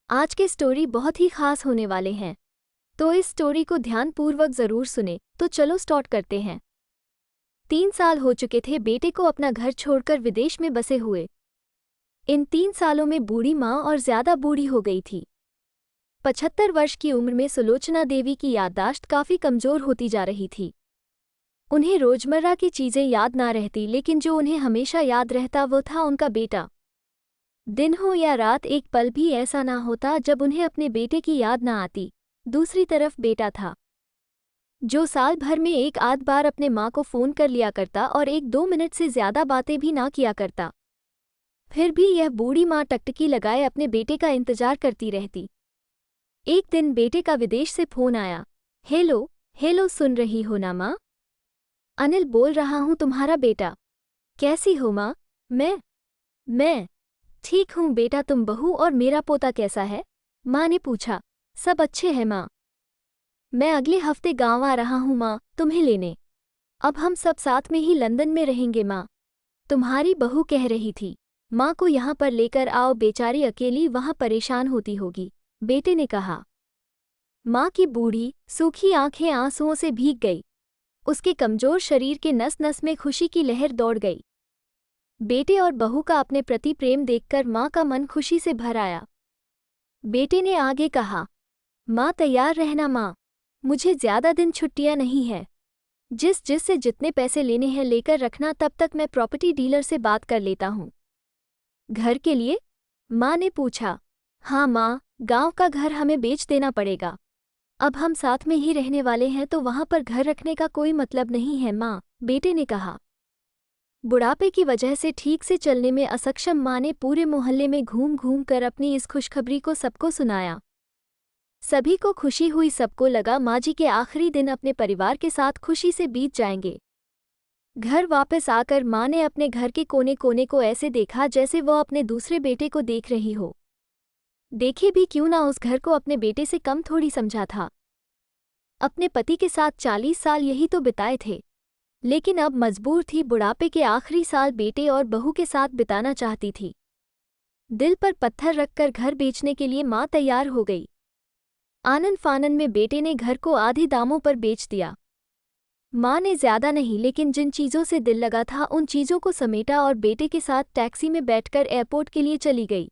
आज के स्टोरी बहुत ही खास होने वाले हैं, तो इस स्टोरी को ध्यानपूर्वक जरूर सुने। तो चलो स्टार्ट करते हैं। 3 साल हो चुके थे बेटे को अपना घर छोड़कर विदेश में बसे हुए। इन 3 सालों में बूढ़ी माँ और ज्यादा बूढ़ी हो गई थी। 75 वर्ष की उम्र में सुलोचना देवी की याददाश्त काफी कमजोर होती जा रही थी। उन्हें रोजमर्रा की चीजें याद ना रहती, लेकिन जो उन्हें हमेशा याद रहता वो था उनका बेटा। दिन हो या रात, एक पल भी ऐसा ना होता जब उन्हें अपने बेटे की याद ना आती। दूसरी तरफ बेटा था, जो साल भर में एक आध बार अपने माँ को फ़ोन कर लिया करता और 1-2 मिनट से ज़्यादा बातें भी ना किया करता। फिर भी यह बूढ़ी माँ टकटकी लगाए अपने बेटे का इंतजार करती रहती। एक दिन बेटे का विदेश से फ़ोन आया। हेलो हेलो, सुन रही हो ना माँ? अनिल बोल रहा हूँ, तुम्हारा बेटा। कैसी हो माँ? मैं ठीक हूँ बेटा, तुम बहू और मेरा पोता कैसा है? माँ ने पूछा। सब अच्छे हैं माँ। मैं अगले हफ्ते गांव आ रहा हूँ माँ, तुम्हें लेने। अब हम सब साथ में ही लंदन में रहेंगे माँ। तुम्हारी बहू कह रही थी माँ को यहाँ पर लेकर आओ, बेचारी अकेली वहाँ परेशान होती होगी, बेटे ने कहा। माँ की बूढ़ी सूखी आंखें आंसुओं से भीग गई। उसके कमजोर शरीर के नस नस में खुशी की लहर दौड़ गई। बेटे और बहू का अपने प्रति प्रेम देखकर माँ का मन खुशी से भर आया। बेटे ने आगे कहा, माँ तैयार रहना माँ, मुझे ज्यादा दिन छुट्टियाँ नहीं है। जिससे जितने पैसे लेने हैं लेकर रखना, तब तक मैं प्रॉपर्टी डीलर से बात कर लेता हूँ। घर के लिए? माँ ने पूछा। हाँ माँ, गांव का घर हमें बेच देना पड़ेगा। अब हम साथ में ही रहने वाले हैं तो वहाँ पर घर रखने का कोई मतलब नहीं है माँ, बेटे ने कहा। बुढ़ापे की वजह से ठीक से चलने में असक्षम माँ ने पूरे मोहल्ले में घूम घूम कर अपनी इस खुशखबरी को सबको सुनाया। सभी को खुशी हुई, सबको लगा माँ जी के आखिरी दिन अपने परिवार के साथ खुशी से बीत जाएंगे। घर वापस आकर माँ ने अपने घर के कोने कोने को ऐसे देखा जैसे वो अपने दूसरे बेटे को देख रही हो। देखे भी क्यों ना, उस घर को अपने बेटे से कम थोड़ी समझा था। अपने पति के साथ 40 साल यही तो बिताए थे, लेकिन अब मजबूर थी बुढ़ापे के आखिरी साल बेटे और बहू के साथ बिताना चाहती थी। दिल पर पत्थर रखकर घर बेचने के लिए माँ तैयार हो गई। आनन फानन में बेटे ने घर को आधे दामों पर बेच दिया। माँ ने ज्यादा नहीं, लेकिन जिन चीज़ों से दिल लगा था उन चीज़ों को समेटा और बेटे के साथ टैक्सी में बैठकर एयरपोर्ट के लिए चली गई।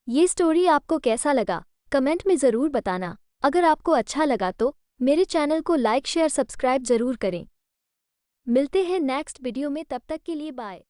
ये स्टोरी आपको कैसा लगा, कमेंट में ज़रूर बताना। अगर आपको अच्छा लगा तो मेरे चैनल को लाइक शेयर सब्सक्राइब ज़रूर करें। मिलते हैं नेक्स्ट वीडियो में, तब तक के लिए बाय।